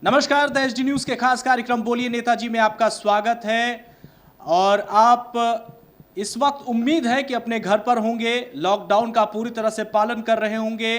नमस्कार, the HD news के खास कार्यक्रम बोलिए नेताजी में आपका स्वागत है। और आप इस वक्त उम्मीद है कि अपने घर पर होंगे, लॉकडाउन का पूरी तरह से पालन कर रहे होंगे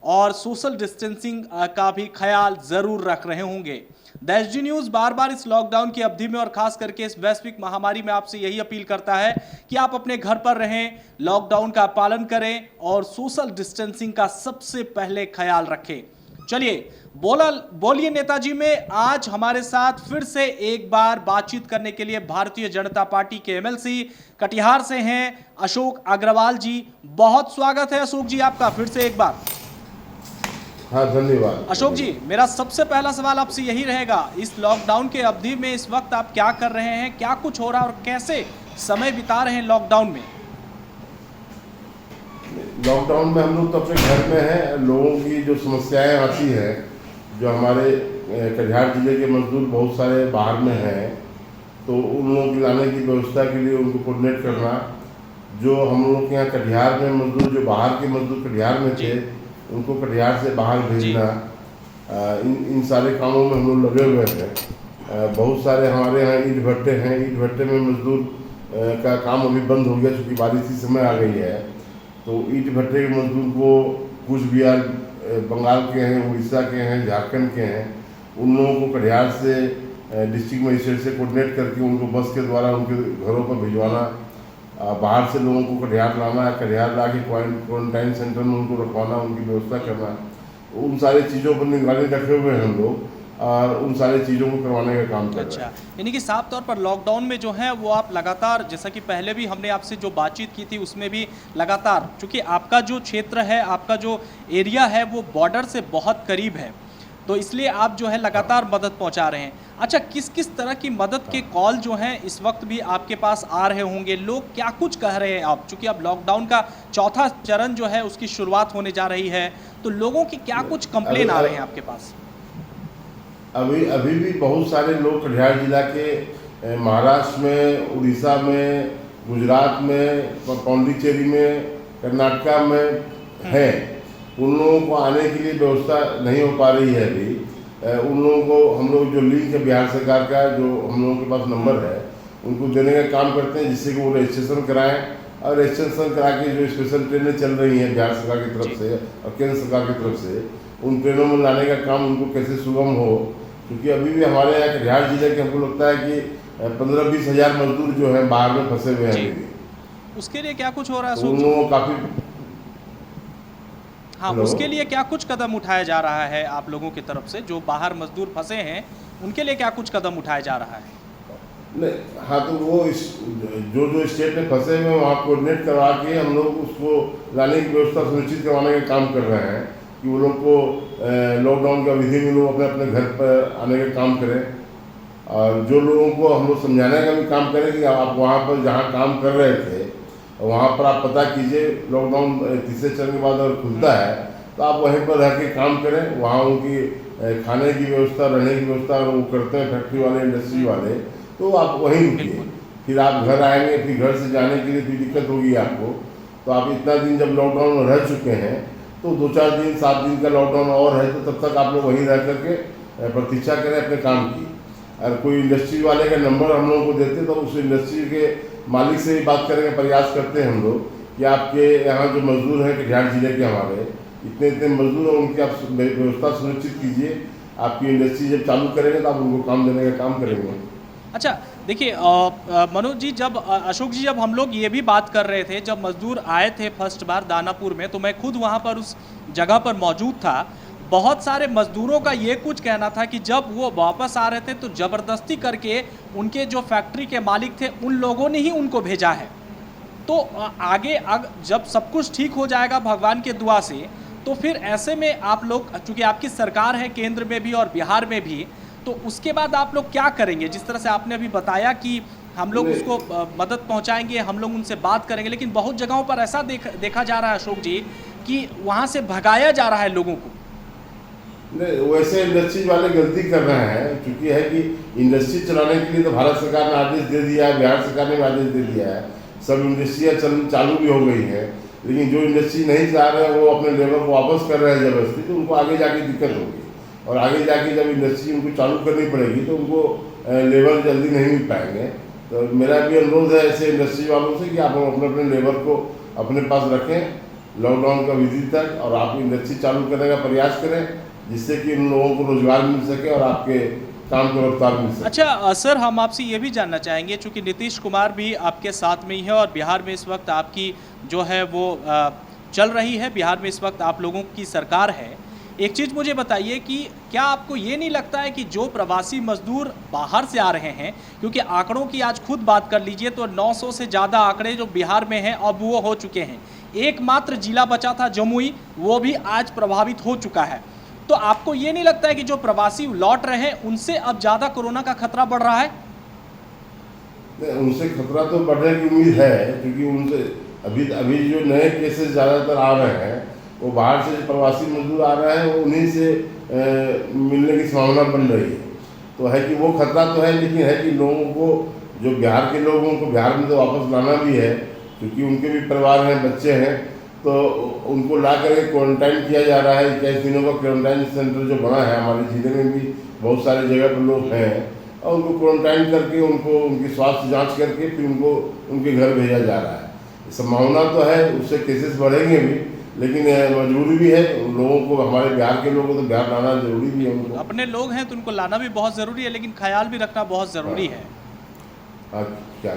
और सोशल डिस्टेंसिंग का भी ख्याल जरूर रख रहे होंगे। द एचडी न्यूज बार बार इस लॉकडाउन की अवधि में और खास करके इस वैश्विक महामारी में आपसे यही अपील करता है कि आप अपने घर पर रहें, लॉकडाउन का पालन करें और सोशल डिस्टेंसिंग का सबसे पहले ख्याल रखें। चलिए बोलिए नेताजी में आज हमारे साथ फिर से एक बार बातचीत करने के लिए भारतीय जनता पार्टी के एमएलसी कटिहार से हैं अशोक अग्रवाल जी। बहुत स्वागत है अशोक जी आपका फिर से एक बार। हाँ, धन्यवाद अशोक जी, मेरा सबसे पहला सवाल आपसे यही रहेगा, इस लॉकडाउन के अवधि में इस वक्त आप क्या कर रहे हैं, क्या कुछ हो रहा है और कैसे समय बिता रहे हैं लॉकडाउन में? लॉकडाउन में हम लोग तो अपने घर में हैं। लोगों की जो समस्याएं आती हैं, जो हमारे कटिहार जिले के मजदूर बहुत सारे बाहर में हैं, तो उन लोगों की लाने की व्यवस्था के लिए उनको कोऑर्डिनेट करना, जो हम लोग के यहाँ कटिहार में मजदूर जो बाहर के मजदूर कटिहार में थे उनको कटिहार से बाहर भेजना, इन सारे कामों में हम लोग लगे हुए हैं। बहुत सारे हमारे यहाँ ईंट भट्टे हैं, ईंट भट्टे में मजदूर का काम अभी बंद हो गया क्योंकि बारिश की समय आ गई है। तो ईंट भट्टे के मजदूर को कुछ बिहार बंगाल के हैं, उड़ीसा के हैं, झारखंड के हैं, उन लोगों को कटिहार से डिस्ट्रिक्ट मजिस्ट्रेट से कोऑर्डिनेट करके उनको बस के द्वारा उनके घरों पर भिजवाना, बाहर से लोगों को कटिहार लाना, कटिहार ला के क्वारंटाइन सेंटर में उनको रखवाना, उनकी व्यवस्था करना, उन सारी चीज़ों पर निगरानी रखे हुए हैं हम लोग और उन सारी चीज़ों को करवाने का काम कर रहे हैं। यानी कि साफ तौर पर लॉकडाउन में जो है वो आप लगातार, जैसा कि पहले भी हमने आपसे जो बातचीत की थी उसमें भी लगातार, चूंकि आपका जो क्षेत्र है, आपका जो एरिया है वो बॉर्डर से बहुत करीब है, तो इसलिए आप जो है लगातार मदद पहुंचा रहे हैं। अच्छा, किस किस तरह की मदद के कॉल जो हैं इस वक्त भी आपके पास आ रहे होंगे? लोग क्या कुछ कह रहे हैं आप, चूंकि अब लॉकडाउन का चौथा चरण जो है उसकी शुरुआत होने जा रही है, तो लोगों की क्या कुछ कंप्लेन आ रहे हैं आपके पास? अभी भी बहुत सारे लोग कटिहार जिला के महाराष्ट्र में, उड़ीसा में, गुजरात में, पौंडीचेरी में, कर्नाटका में हैं। उन लोगों को आने के लिए व्यवस्था नहीं हो पा रही है अभी। उन लोगों को हम लोग जो लिंक है बिहार सरकार का, जो हम लोगों के पास नंबर है, उनको देने का काम करते हैं जिससे कि वो रजिस्ट्रेशन कराएं और रजिस्ट्रेशन करा के जो स्पेशल ट्रेनें चल रही हैं बिहार सरकार की तरफ से और केंद्र सरकार की तरफ से, उन ट्रेनों में लाने का काम उनको कैसे सुगम हो। क्योंकि अभी भी हमारे यहाँ कटिहार जिले के हमको लगता है कि 15-20 हज़ार मजदूर जो हैं बाहर में फंसे हुए हैं। उसके लिए क्या कुछ हो रहा है? तो उन लोगों को काफ़ी हाँ, उसके लिए क्या कुछ कदम उठाया जा रहा है आप लोगों की तरफ से? जो बाहर मजदूर फंसे हैं उनके लिए क्या कुछ कदम उठाया जा रहा है? नहीं, हाँ, तो वो जो स्टेट में फंसे हुए वहाँ कोऑर्डिनेट करवा के हम लोग उसको लाने की व्यवस्था सुनिश्चित करवाने का काम कर रहे हैं कि वो लोग को लॉकडाउन का विधि में लोग अपने अपने घर पर आने का काम करें। और जो लोगों को हम लोग समझाने का भी काम करें कि आप वहाँ पर जहाँ काम कर रहे थे वहाँ पर आप पता कीजिए, लॉकडाउन तीसरे चरण के बाद अगर खुलता है तो आप वहीं पर रह के काम करें। वहाँ उनकी खाने की व्यवस्था, रहने की व्यवस्था वो करते हैं फैक्ट्री वाले, इंडस्ट्री वाले, तो आप वहीं रुकिए। फिर आप घर आएंगे, फिर घर से जाने के लिए फिर दिक्कत होगी आपको। तो आप इतना दिन जब लॉकडाउन में रह चुके हैं तो 2-4 दिन, 7 दिन का लॉकडाउन और है, तो तब तक आप लोग वहीं रह करके प्रतीक्षा करें अपने काम की। और कोई इंडस्ट्री वाले का नंबर हम लोगों को देते तो उस इंडस्ट्री के मालिक से भी बात करने का प्रयास करते हैं हम लोग कि आपके यहाँ जो मजदूर हैं कटिहार जिले के हमारे इतने मजदूर हैं, उनकी आप व्यवस्था सुनिश्चित कीजिए। आपकी इंडस्ट्री जब चालू करेंगे तो आप उनको काम देने का काम करेंगे। अच्छा, देखिए मनोज जी, जब अशोक जी, जब हम लोग ये भी बात कर रहे थे, जब मजदूर आए थे फर्स्ट बार दानापुर में, तो मैं खुद वहाँ पर उस जगह पर मौजूद था। बहुत सारे मजदूरों का ये कुछ कहना था कि जब वो वापस आ रहे थे तो ज़बरदस्ती करके उनके जो फैक्ट्री के मालिक थे उन लोगों ने ही उनको भेजा है। तो आगे जब सब कुछ ठीक हो जाएगा भगवान के दुआ से, तो फिर ऐसे में आप लोग, चूँकि आपकी सरकार है केंद्र में भी और बिहार में भी, तो उसके बाद आप लोग क्या करेंगे? जिस तरह से आपने अभी बताया कि हम लोग उसको मदद पहुंचाएंगे, हम लोग उनसे बात करेंगे, लेकिन बहुत जगहों पर ऐसा देखा जा रहा है अशोक जी कि वहां से भगाया जा रहा है लोगों को। नहीं, वैसे इंडस्ट्री वाले गलती कर रहे हैं, क्योंकि है कि इंडस्ट्री चलाने के लिए तो भारत सरकार ने आदेश दे दिया है, बिहार सरकार ने भी आदेश दे दिया है, सब इंडस्ट्रियाँ चालू भी हो गई हैं। लेकिन जो इंडस्ट्री नहीं चाह रहे हैं वो अपने लेबर को वापस कर रहे हैं जबरदस्ती, तो उनको आगे जाके दिक्कत होगी। और आगे जाके जब इंडस्ट्री उनको चालू करनी पड़ेगी तो उनको लेबर जल्दी नहीं मिल पाएंगे। तो मेरा भी अनुरोध है ऐसे इंडस्ट्री वालों से कि आप अपने अपने लेबर को अपने पास रखें लॉकडाउन का विधि तक, और आप इंडस्ट्री चालू करने का प्रयास करें जिससे कि उन लोगों को रोजगार मिल सके और आपके काम को रफ्तार मिल सके। अच्छा सर, हम आपसे ये भी जानना चाहेंगे, चूंकि नीतीश कुमार भी आपके साथ में ही है और बिहार में इस वक्त आपकी जो है वो चल रही है, बिहार में इस वक्त आप लोगों की सरकार है। एक चीज़ मुझे बताइए कि क्या आपको ये नहीं लगता है कि जो प्रवासी मजदूर बाहर से आ रहे हैं, क्योंकि आंकड़ों की आज खुद बात कर लीजिए तो 900 से ज़्यादा आंकड़े जो बिहार में हैं अब वो हो चुके हैं, एकमात्र जिला बचा था जमुई, वो भी आज प्रभावित हो चुका है। तो आपको ये नहीं लगता है कि जो प्रवासी लौट रहे हैं उनसे अब ज़्यादा कोरोना का खतरा बढ़ रहा है? उनसे खतरा तो बढ़ने की उम्मीद है, क्योंकि उनसे अभी जो नए केसेस ज़्यादातर आ रहे हैं वो बाहर से जो प्रवासी मजदूर आ रहे हैं वो उन्हीं से मिलने की संभावना बन रही है। तो है कि वो खतरा तो है, लेकिन है कि लोगों को, जो बिहार के लोगों को बिहार में तो वापस लाना भी है, क्योंकि उनके भी परिवार हैं, बच्चे हैं, तो उनको ला करके क्वारंटाइन किया जा रहा है। 21 दिनों का क्वारंटाइन सेंटर जो बना है हमारे जिले में भी बहुत सारी जगह पर लोग हैं, और उनको क्वारंटाइन करके उनको उनकी स्वास्थ्य जांच करके फिर उनको उनके घर भेजा जा रहा है। संभावना तो है उससे केसेस बढ़ेंगे भी, लेकिन मजबूरी भी है लोगों को, हमारे बिहार के लोगों को तो बिहार लाना जरूरी भी है। उनको अपने लोग हैं तो उनको लाना भी बहुत ज़रूरी है, लेकिन ख्याल भी रखना बहुत ज़रूरी है।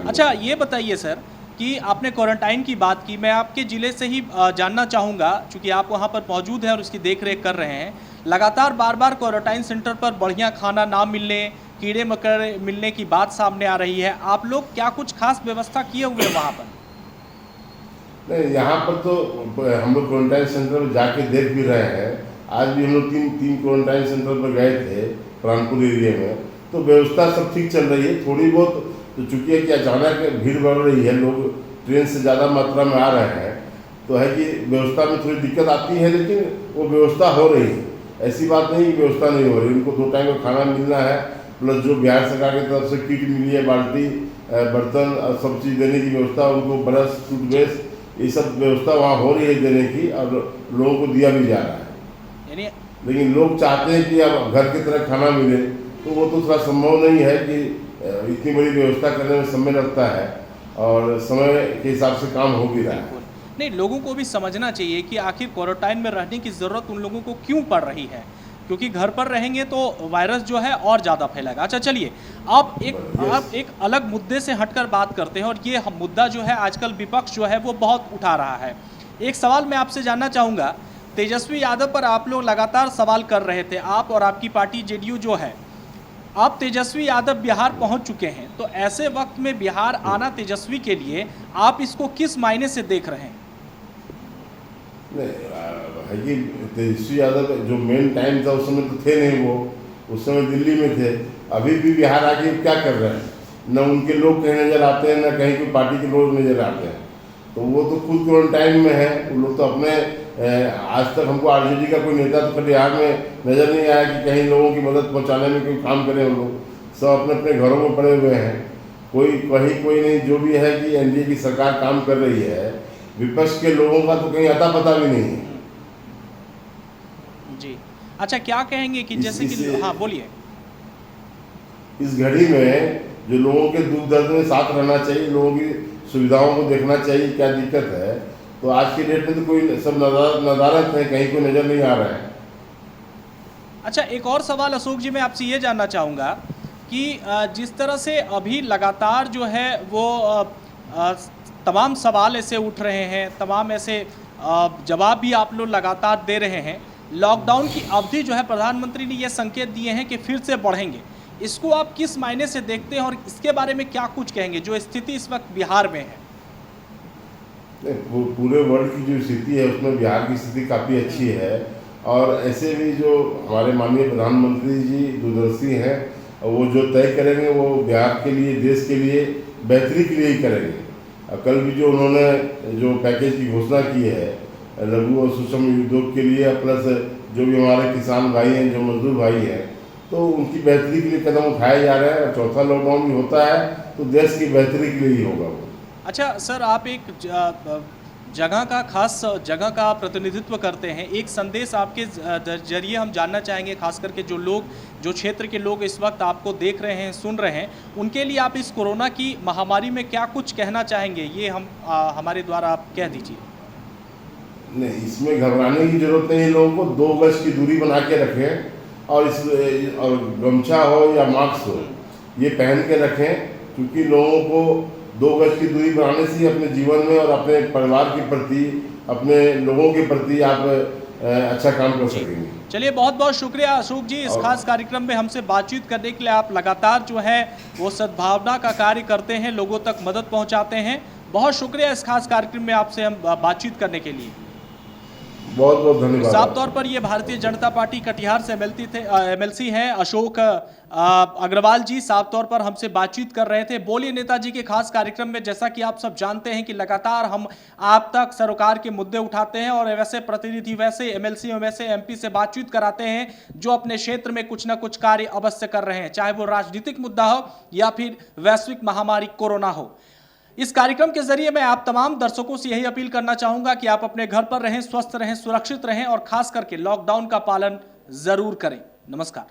अच्छा ये बताइए सर कि आपने क्वारंटाइन की बात की, मैं आपके ज़िले से ही जानना चाहूँगा, चूँकि आप वहाँ पर मौजूद हैं और उसकी देखरेख कर रहे हैं। लगातार बार बार क्वारंटाइन सेंटर पर बढ़िया खाना ना मिलने, कीड़े मकोड़े मिलने की बात सामने आ रही है। आप लोग क्या कुछ खास व्यवस्था किए हुए हैं वहाँ पर? नहीं, यहाँ पर तो हम लोग क्वारंटाइन सेंटर में जाके देख भी रहे हैं। आज भी हम लोग तीन क्वारंटाइन सेंटर पर गए थे प्राणपुर एरिया में, तो व्यवस्था सब ठीक चल रही है। थोड़ी बहुत तो चूँकि है कि अचानक भीड़ बढ़ रही है, लोग ट्रेन से ज़्यादा मात्रा में आ रहे हैं, तो है कि व्यवस्था में थोड़ी दिक्कत आती है, लेकिन वो व्यवस्था हो रही है। ऐसी बात नहीं कि व्यवस्था नहीं हो रही। उनको 2 टाइम का खाना मिलना है, प्लस जो बिहार सरकार की तरफ से किट मिली है, बाल्टी, बर्तन, सब चीज़ देने की व्यवस्था, उनको ब्रश, टूथपेस्ट, ये सब व्यवस्था वहाँ हो रही है देने की, और लोगों को दिया भी जा रहा है। लेकिन लोग चाहते हैं कि अब घर की तरह खाना मिले, तो वो तो थोड़ा संभव नहीं है कि इतनी बड़ी व्यवस्था करने में समय लगता है, और समय के हिसाब से काम हो भी रहा है। नहीं, लोगों को भी समझना चाहिए कि आखिर क्वारंटाइन में रहने की ज़रूरत उन लोगों को क्यों पड़ रही है, क्योंकि घर पर रहेंगे तो वायरस जो है और ज़्यादा फैलेगा। अच्छा चलिए, आप एक अलग मुद्दे से हटकर बात करते हैं, और ये मुद्दा जो है आजकल विपक्ष जो है वो बहुत उठा रहा है। एक सवाल मैं आपसे जानना चाहूँगा, तेजस्वी यादव पर आप लोग लगातार सवाल कर रहे थे, आप और आपकी पार्टी जेडीयू जो है, आप तेजस्वी यादव बिहार पहुंच चुके हैं, तो ऐसे वक्त में बिहार आना तेजस्वी के लिए आप इसको किस मायने से देख रहे हैं? नहीं, है कि तेजस्वी यादव जो मेन टाइम था उस समय तो थे नहीं, वो उस समय दिल्ली में थे। अभी भी बिहार आके क्या कर रहे हैं? न उनके लोग कहीं नज़र आते हैं, न कहीं कोई पार्टी के लोग नज़र आते हैं। तो वो तो खुद क्वारंटाइन में है। वो लोग तो अपने, आज तक हमको आरजेडी का कोई नेता तो बिहार में नज़र नहीं आया कि कहीं लोगों की मदद पहुँचाने में कोई काम करें। वो लोग सब अपने अपने घरों में पड़े हुए हैं, कोई नहीं। जो भी है कि एनडीए की सरकार काम कर रही है, विपक्ष के लोगों का तो कहीं अता पता भी नहीं है जी। अच्छा, क्या कहेंगे कि जैसे कि, हाँ बोलिए। इस घड़ी में जो लोगों के दुख दर्द में साथ रहना चाहिए, लोगों की सुविधाओं को देखना चाहिए, क्या दिक्कत है, तो आज के डेट में तो कोई सब नदारत है, कहीं कोई नज़र नहीं आ रहा है। अच्छा, एक और सवाल अशोक जी मैं आपसे ये जानना चाहूँगा कि जिस तरह से अभी लगातार जो है वो तमाम सवाल ऐसे उठ रहे हैं, तमाम ऐसे जवाब भी आप लोग लगातार दे रहे हैं। लॉकडाउन की अवधि जो है प्रधानमंत्री ने ये संकेत दिए हैं कि फिर से बढ़ेंगे, इसको आप किस मायने से देखते हैं और इसके बारे में क्या कुछ कहेंगे, जो स्थिति इस वक्त बिहार में है? वो पूरे वर्ल्ड की जो स्थिति है उसमें बिहार की स्थिति काफ़ी अच्छी है, और ऐसे भी जो हमारे माननीय प्रधानमंत्री जी दूरदर्शी हैं, वो जो तय करेंगे वो बिहार के लिए, देश के लिए बेहतरी के लिए ही करेंगे। कल भी जो उन्होंने जो पैकेज की घोषणा की है लघु और सूक्ष्म उद्योग के लिए, प्लस जो भी हमारे किसान भाई हैं, जो मजदूर भाई हैं, तो उनकी बेहतरी के लिए कदम उठाए जा रहे हैं। और चौथा लॉकडाउन भी होता है तो देश की बेहतरी के लिए ही होगा वो। अच्छा सर, आप एक जगह का खास जगह का प्रतिनिधित्व करते हैं। एक संदेश आपके जरिए हम जानना चाहेंगे, खास करके जो लोग, जो क्षेत्र के लोग इस वक्त आपको देख रहे हैं, सुन रहे हैं, उनके लिए आप इस कोरोना की महामारी में क्या कुछ कहना चाहेंगे, ये हम हमारे द्वारा आप कह दीजिए। नहीं, इसमें घबराने की जरूरत नहीं है। लोगों को 2 गज की दूरी बना के रखें और और गमछा हो या मास्क हो ये पहन के रखें, क्योंकि लोगों को 2 गज की दूरी बनाने से अपने जीवन में और अपने परिवार के प्रति, अपने लोगों के प्रति आप अच्छा काम कर सकेंगे। चलिए, बहुत बहुत शुक्रिया अशोक जी, इस खास कार्यक्रम में हमसे बातचीत करने के लिए। आप लगातार जो है वो सद्भावना का कार्य करते हैं, लोगों तक मदद पहुंचाते हैं। बहुत शुक्रिया इस खास कार्यक्रम में आपसे हम बातचीत करने के लिए। बहुत बहुत धन्यवाद। साफ तौर पर ये भारतीय जनता पार्टी कटिहार से एमएलसी हैं अशोक अग्रवाल जी, साफ तौर पर हमसे बातचीत कर रहे थे बोलिए नेताजी के खास कार्यक्रम में। जैसा कि आप सब जानते हैं कि लगातार हम आप तक सरकार के मुद्दे उठाते हैं और वैसे प्रतिनिधि, वैसे एमएलसी, वैसे एमपी से बातचीत कराते हैं जो अपने क्षेत्र में कुछ ना कुछ कार्य अवश्य कर रहे हैं, चाहे वो राजनीतिक मुद्दा हो या फिर वैश्विक महामारी कोरोना हो। इस कार्यक्रम के जरिए मैं आप तमाम दर्शकों से यही अपील करना चाहूंगा कि आप अपने घर पर रहें, स्वस्थ रहें, सुरक्षित रहें और खास करके लॉकडाउन का पालन जरूर करें। नमस्कार।